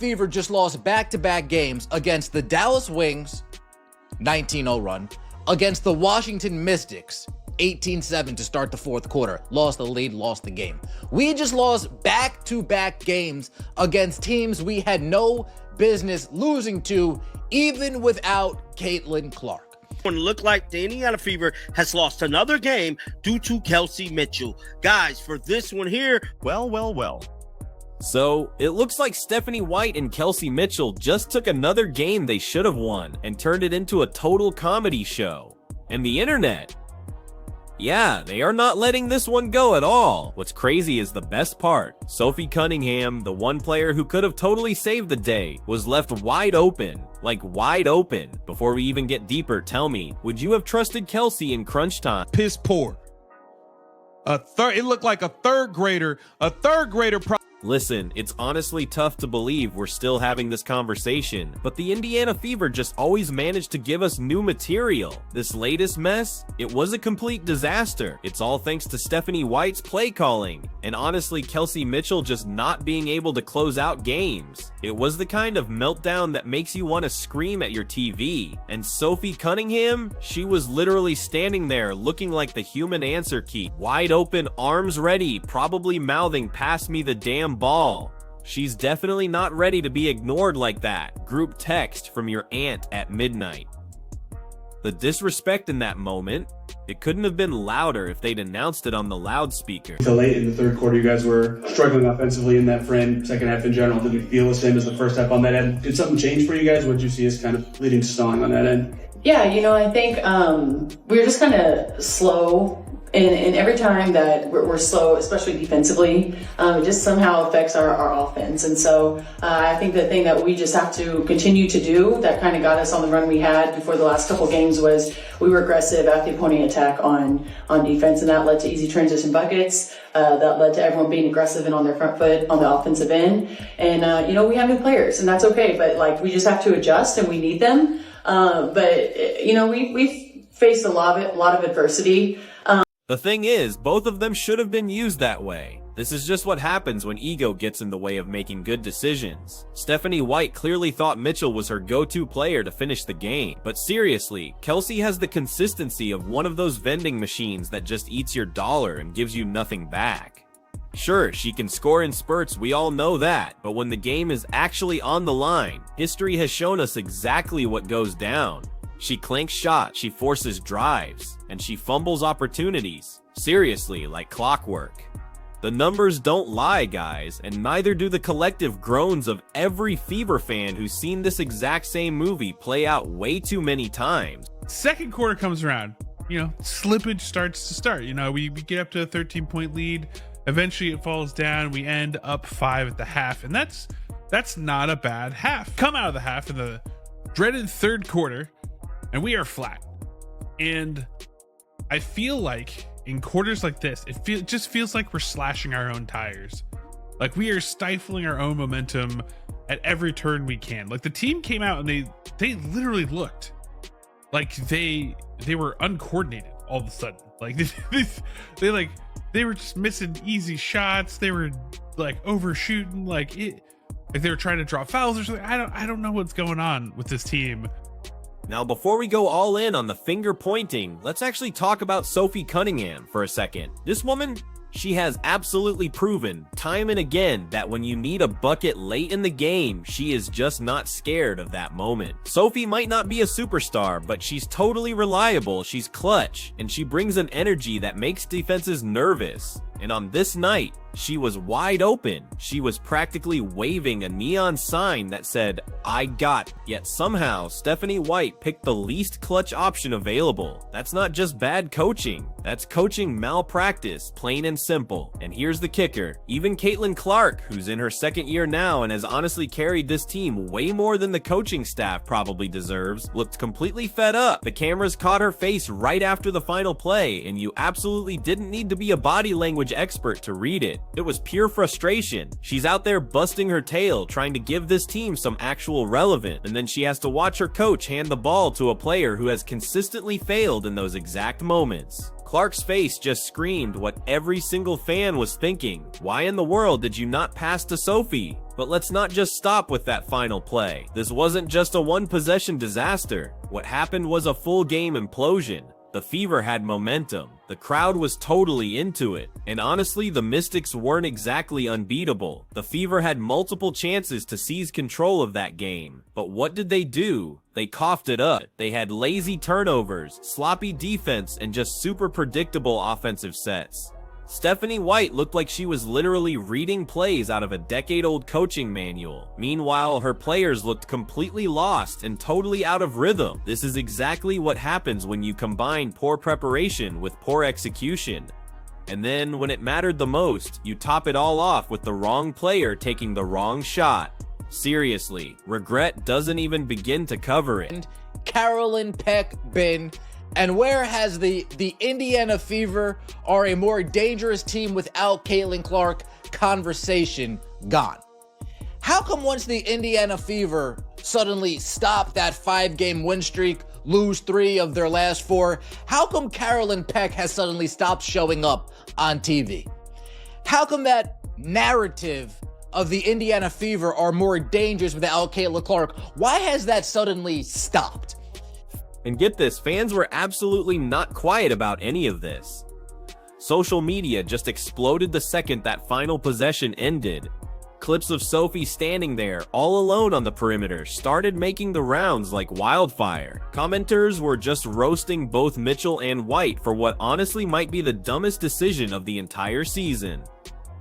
Fever just lost back-to-back games against the Dallas Wings, 19-0 run, against the Washington Mystics, 18-7 to start the fourth quarter. Lost the lead, lost the game. We just lost back-to-back games against teams we had no business losing to, even without Caitlin Clark. It looked like the Indiana Fever has lost another game due to Kelsey Mitchell. Guys, for this one here, well. So, it looks like Stephanie White and Kelsey Mitchell just took another game they should have won and turned it into a total comedy show. And the internet, yeah, they are not letting this one go at all. What's crazy is the best part. Sophie Cunningham, the one player who could have totally saved the day, was left wide open. Like wide open. Before we even get deeper, tell me, would you have trusted Kelsey in crunch time? Piss poor. It looked like a third grader. Listen, it's honestly tough to believe we're still having this conversation, but the Indiana Fever just always managed to give us new material. This latest mess, it was a complete disaster. It's all thanks to Stephanie White's play calling, and honestly Kelsey Mitchell just not being able to close out games. It was the kind of meltdown that makes you want to scream at your TV. And Sophie Cunningham, she was literally standing there looking like the human answer key, wide open, arms ready, probably mouthing, "Pass me the damn ball." She's definitely not ready to be ignored like that. Group text from your aunt at midnight. The disrespect in that moment, it couldn't have been louder if they'd announced it on the loudspeaker. Until late in the third quarter, you guys were struggling offensively in that frame. Second half in general didn't feel the same as the first half on that end. Did something change for you guys? What did you see as kind of leading to stalling on that end? Yeah, I think we were just kind of slow. And every time that we're slow, especially defensively, it just somehow affects our offense. And so I think the thing that we just have to continue to do that kind of got us on the run we had before the last couple games was we were aggressive at the opposing attack on defense, and that led to easy transition buckets. That led to everyone being aggressive and on their front foot on the offensive end. And, we have new players, and that's okay. But, we just have to adjust, and we need them. We've faced a lot of adversity. The thing is, both of them should have been used that way. This is just what happens when ego gets in the way of making good decisions. Stephanie White clearly thought Mitchell was her go-to player to finish the game. But seriously, Kelsey has the consistency of one of those vending machines that just eats your dollar and gives you nothing back. Sure, she can score in spurts, we all know that, but when the game is actually on the line, history has shown us exactly what goes down. She clanks shots, she forces drives, and she fumbles opportunities. Seriously, like clockwork. The numbers don't lie, guys, and neither do the collective groans of every Fever fan who's seen this exact same movie play out way too many times. Second quarter comes around, slippage starts to start. We get up to a 13-point lead. Eventually it falls down. We end up 5 at the half, and that's not a bad half. Come out of the half in the dreaded third quarter, and we are flat. And I feel like in quarters like this, it just feels like we're slashing our own tires. Like we are stifling our own momentum at every turn we can. Like the team came out and they literally looked like they were uncoordinated all of a sudden. Like they were just missing easy shots. They were overshooting. Like they were trying to draw fouls or something. I don't know what's going on with this team. Now, before we go all in on the finger pointing, let's actually talk about Sophie Cunningham for a second. This woman, she has absolutely proven time and again that when you need a bucket late in the game, she is just not scared of that moment. Sophie might not be a superstar, but she's totally reliable, she's clutch, and she brings an energy that makes defenses nervous. And on this night, she was wide open. She was practically waving a neon sign that said, "I got," yet somehow Stephanie White picked the least clutch option available. That's not just bad coaching, that's coaching malpractice, plain and simple. And here's the kicker, even Caitlin Clark, who's in her second year now and has honestly carried this team way more than the coaching staff probably deserves, looked completely fed up. The cameras caught her face right after the final play, and you absolutely didn't need to be a body language expert to read it. It was pure frustration. She's out there busting her tail, trying to give this team some actual relevance, and then she has to watch her coach hand the ball to a player who has consistently failed in those exact moments. Clark's face just screamed what every single fan was thinking. Why in the world did you not pass to Sophie? But let's not just stop with that final play. This wasn't just a one-possession disaster. What happened was a full-game implosion. The Fever had momentum. The crowd was totally into it. And honestly, the Mystics weren't exactly unbeatable. The Fever had multiple chances to seize control of that game. But what did they do? They coughed it up. They had lazy turnovers, sloppy defense, and just super predictable offensive sets. Stephanie White looked like she was literally reading plays out of a decade-old coaching manual. Meanwhile, her players looked completely lost and totally out of rhythm. This is exactly what happens when you combine poor preparation with poor execution. And then, when it mattered the most, you top it all off with the wrong player taking the wrong shot. Seriously, regret doesn't even begin to cover it. Carolyn Peck been? And where has the Indiana Fever are a more dangerous team without Caitlin Clark conversation gone? How come once the Indiana Fever suddenly stopped that 5-game win streak, lose 3 of their last 4, how come Carolyn Peck has suddenly stopped showing up on TV? How come that narrative of the Indiana Fever are more dangerous without Caitlin Clark, why has that suddenly stopped? And get this, fans were absolutely not quiet about any of this. Social media just exploded the second that final possession ended. Clips of Sophie standing there, all alone on the perimeter, started making the rounds like wildfire. Commenters were just roasting both Mitchell and White for what honestly might be the dumbest decision of the entire season.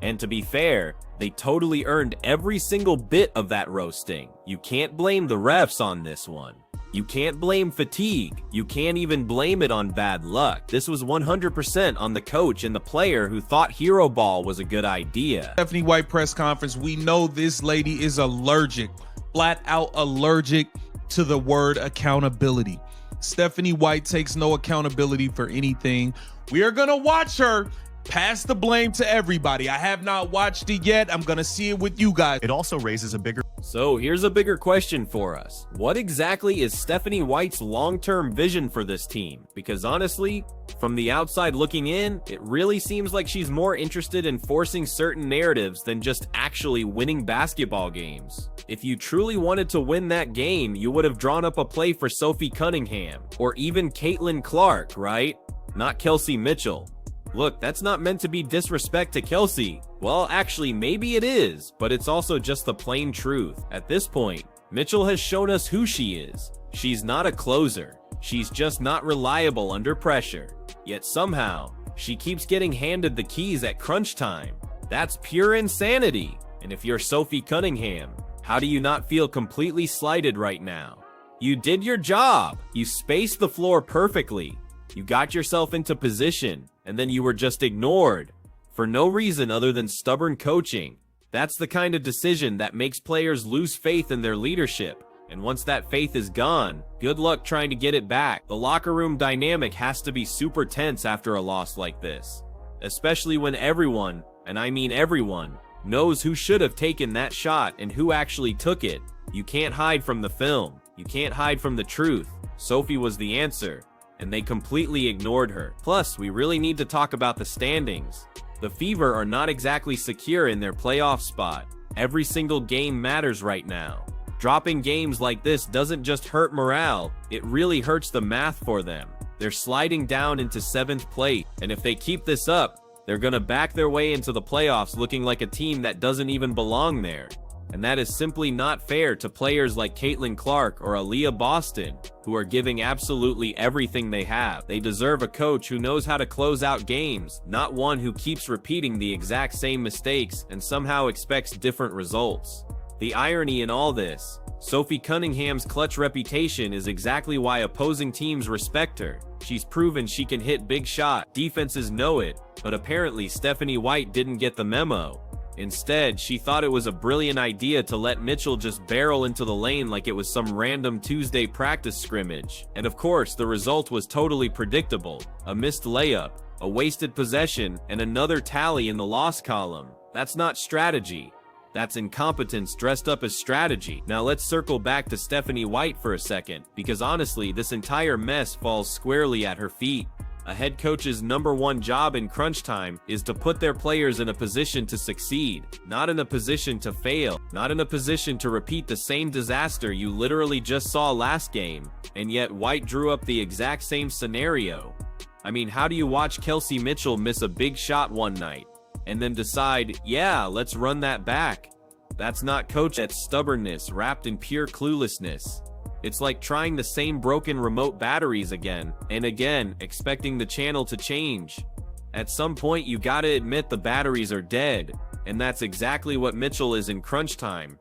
And to be fair, they totally earned every single bit of that roasting. You can't blame the refs on this one. You can't blame fatigue. You can't even blame it on bad luck. This was 100% on the coach and the player who thought hero ball was a good idea. Stephanie White press conference. We know this lady is allergic, flat out allergic to the word accountability. Stephanie White takes no accountability for anything. We are going to watch her pass the blame to everybody. I have not watched it yet. I'm going to see it with you guys. It also raises a bigger... So here's a bigger question for us. What exactly is Stephanie White's long-term vision for this team? Because honestly, from the outside looking in, it really seems like she's more interested in forcing certain narratives than just actually winning basketball games. If you truly wanted to win that game, you would have drawn up a play for Sophie Cunningham, or even Caitlin Clark, right? Not Kelsey Mitchell. Look, that's not meant to be disrespect to Kelsey. Well, actually, maybe it is, but it's also just the plain truth. At this point, Mitchell has shown us who she is. She's not a closer. She's just not reliable under pressure. Yet somehow, she keeps getting handed the keys at crunch time. That's pure insanity. And if you're Sophie Cunningham, how do you not feel completely slighted right now? You did your job. You spaced the floor perfectly. You got yourself into position, and then you were just ignored for no reason other than stubborn coaching. That's the kind of decision that makes players lose faith in their leadership. And once that faith is gone, good luck trying to get it back. The locker room dynamic has to be super tense after a loss like this, especially when everyone, and I mean everyone, knows who should have taken that shot and who actually took it. You can't hide from the film. You can't hide from the truth. Sophie was the answer, and they completely ignored her. Plus, we really need to talk about the standings. The Fever are not exactly secure in their playoff spot. Every single game matters right now. Dropping games like this doesn't just hurt morale, it really hurts the math for them. They're sliding down into 7th place, and if they keep this up, they're gonna back their way into the playoffs looking like a team that doesn't even belong there. And that is simply not fair to players like Caitlin Clark or Aaliyah Boston, who are giving absolutely everything they have. They deserve a coach who knows how to close out games, not one who keeps repeating the exact same mistakes and somehow expects different results. The irony in all this, Sophie Cunningham's clutch reputation is exactly why opposing teams respect her. She's proven she can hit big shots, defenses know it, but apparently Stephanie White didn't get the memo. Instead, she thought it was a brilliant idea to let Mitchell just barrel into the lane like it was some random Tuesday practice scrimmage. And of course, the result was totally predictable. A missed layup, a wasted possession, and another tally in the loss column. That's not strategy. That's incompetence dressed up as strategy. Now let's circle back to Stephanie White for a second, because honestly, this entire mess falls squarely at her feet. A head coach's #1 job in crunch time is to put their players in a position to succeed, not in a position to fail, not in a position to repeat the same disaster you literally just saw last game, and yet White drew up the exact same scenario. I mean, how do you watch Kelsey Mitchell miss a big shot one night, and then decide, yeah, let's run that back? That's not coach, that's stubbornness wrapped in pure cluelessness. It's like trying the same broken remote batteries again and again, expecting the channel to change. At some point, you gotta admit the batteries are dead, and that's exactly what Mitchell is in crunch time.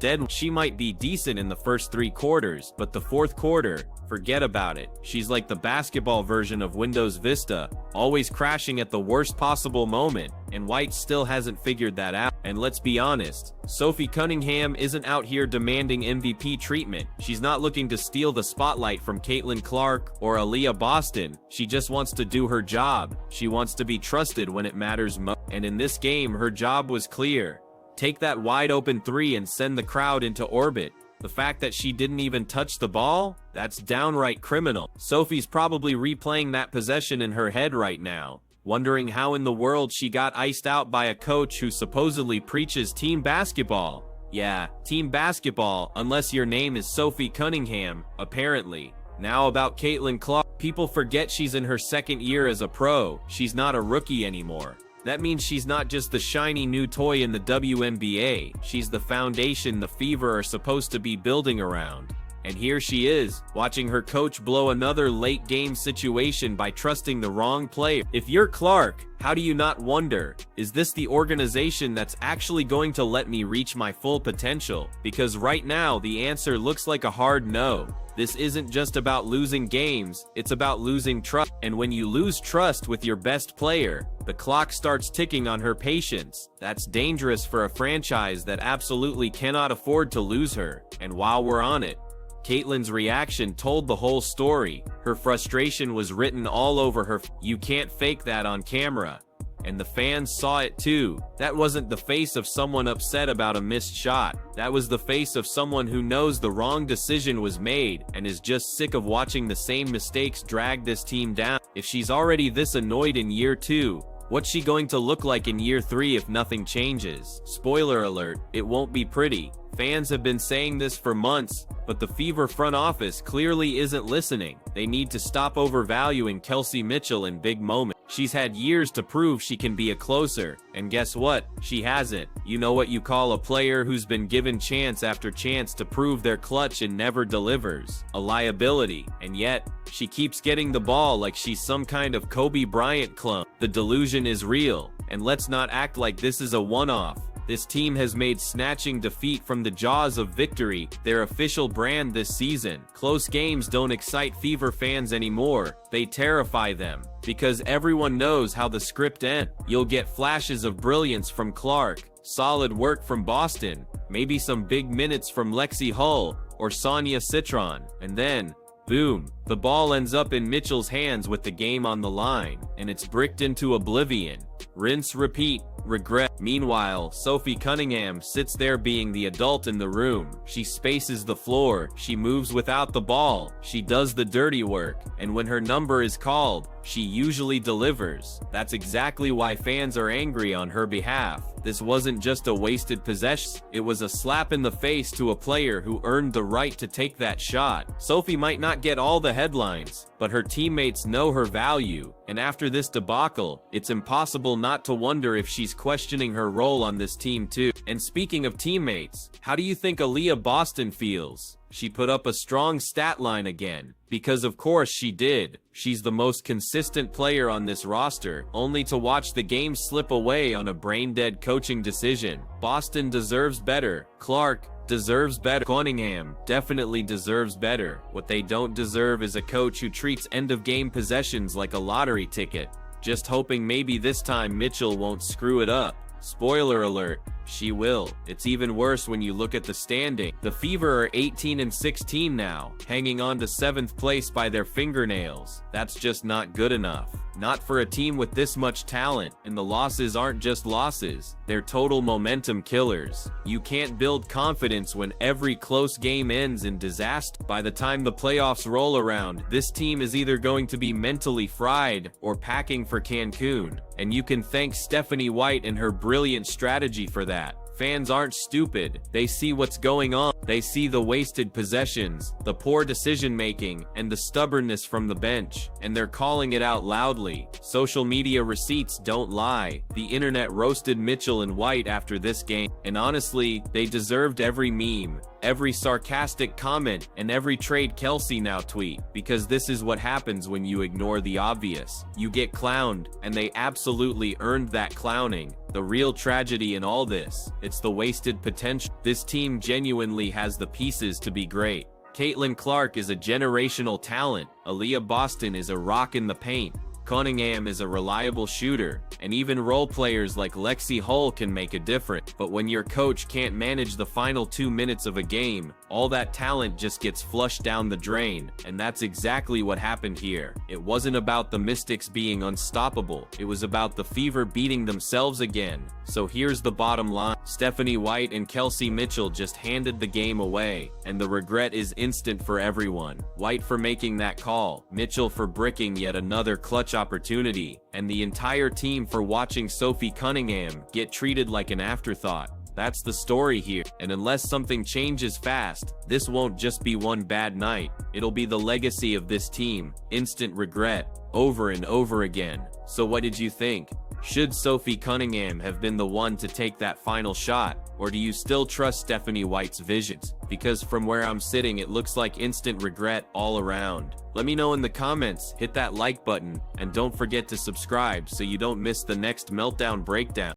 Dead. She might be decent in the first 3 quarters, but the 4th quarter, forget about it. She's like the basketball version of Windows Vista, always crashing at the worst possible moment, and White still hasn't figured that out. And let's be honest, Sophie Cunningham isn't out here demanding MVP treatment. She's not looking to steal the spotlight from Caitlin Clark or Aaliyah Boston. She just wants to do her job. She wants to be trusted when it matters most. And in this game, her job was clear. Take that wide open 3 and send the crowd into orbit. The fact that she didn't even touch the ball? That's downright criminal. Sophie's probably replaying that possession in her head right now, wondering how in the world she got iced out by a coach who supposedly preaches team basketball. Yeah, team basketball, unless your name is Sophie Cunningham, apparently. Now about Caitlin Clark, people forget she's in her 2nd year as a pro. She's not a rookie anymore. That means she's not just the shiny new toy in the WNBA, she's the foundation the Fever are supposed to be building around. And here she is, watching her coach blow another late game situation by trusting the wrong player. If you're Clark, how do you not wonder, is this the organization that's actually going to let me reach my full potential? Because right now, the answer looks like a hard no. This isn't just about losing games, it's about losing trust. And when you lose trust with your best player, the clock starts ticking on her patience. That's dangerous for a franchise that absolutely cannot afford to lose her. And while we're on it, Caitlin's reaction told the whole story. Her frustration was written all over her. You can't fake that on camera. And the fans saw it too. That wasn't the face of someone upset about a missed shot. That was the face of someone who knows the wrong decision was made and is just sick of watching the same mistakes drag this team down. If she's already this annoyed in year 2, what's she going to look like in year 3 if nothing changes? Spoiler alert, it won't be pretty. Fans have been saying this for months, but the Fever front office clearly isn't listening. They need to stop overvaluing Kelsey Mitchell in big moments. She's had years to prove she can be a closer, and guess what? She hasn't. You know what you call a player who's been given chance after chance to prove they're clutch and never delivers? A liability. And yet, she keeps getting the ball like she's some kind of Kobe Bryant clone. The delusion is real, and let's not act like this is a one-off. This team has made snatching defeat from the jaws of victory their official brand this season. Close games don't excite Fever fans anymore, they terrify them. Because everyone knows how the script ends. You'll get flashes of brilliance from Clark, solid work from Boston, maybe some big minutes from Lexi Hull or Sonia Citron, and then, boom, the ball ends up in Mitchell's hands with the game on the line, and it's bricked into oblivion. Rinse, repeat, regret. Meanwhile, Sophie Cunningham sits there being the adult in the room. She spaces the floor, she moves without the ball, she does the dirty work, and when her number is called, she usually delivers. That's exactly why fans are angry on her behalf. This wasn't just a wasted possession, it was a slap in the face to a player who earned the right to take that shot. Sophie might not get all the headlines, but her teammates know her value, and after this debacle, it's impossible not to wonder if she's questioning her role on this team too. And speaking of teammates, how do you think Aaliyah Boston feels? She put up a strong stat line again, because of course she did. She's the most consistent player on this roster, only to watch the game slip away on a brain-dead coaching decision. Boston deserves better. Clark deserves better. Cunningham definitely deserves better. What they don't deserve is a coach who treats end-of-game possessions like a lottery ticket, just hoping maybe this time Mitchell won't screw it up. Spoiler alert, she will. It's even worse when you look at the standing. The Fever are 18-16 now, hanging on to 7th place by their fingernails. That's just not good enough. Not for a team with this much talent, and the losses aren't just losses, they're total momentum killers. You can't build confidence when every close game ends in disaster. By the time the playoffs roll around, this team is either going to be mentally fried or packing for Cancun, and you can thank Stephanie White and her brilliant strategy for that. Fans aren't stupid. They see what's going on. They see the wasted possessions, the poor decision-making, and the stubbornness from the bench, and they're calling it out loudly. Social media receipts don't lie. The internet roasted Mitchell and White after this game, and honestly, they deserved every meme, every sarcastic comment, and every trade Kelsey now tweet, because this is what happens when you ignore the obvious. You get clowned, and they absolutely earned that clowning. The real tragedy in all this, it's the wasted potential. This team genuinely has the pieces to be great. Caitlin Clark is a generational talent. Aaliyah Boston is a rock in the paint. Cunningham is a reliable shooter, and even role players like Lexi Hull can make a difference. But when your coach can't manage the final 2 minutes of a game, all that talent just gets flushed down the drain, and that's exactly what happened here. It wasn't about the Mystics being unstoppable, it was about the Fever beating themselves again. So here's the bottom line. Stephanie White and Kelsey Mitchell just handed the game away, and the regret is instant for everyone. White for making that call, Mitchell for bricking yet another clutch opportunity, and the entire team for watching Sophie Cunningham get treated like an afterthought. That's the story here, and unless something changes fast, this won't just be one bad night. It'll be the legacy of this team, instant regret, over and over again. So what did you think? Should Sophie Cunningham have been the one to take that final shot, or do you still trust Stephanie White's visions? Because from where I'm sitting, it looks like instant regret all around. Let me know in the comments, hit that like button, and don't forget to subscribe so you don't miss the next Meltdown Breakdown.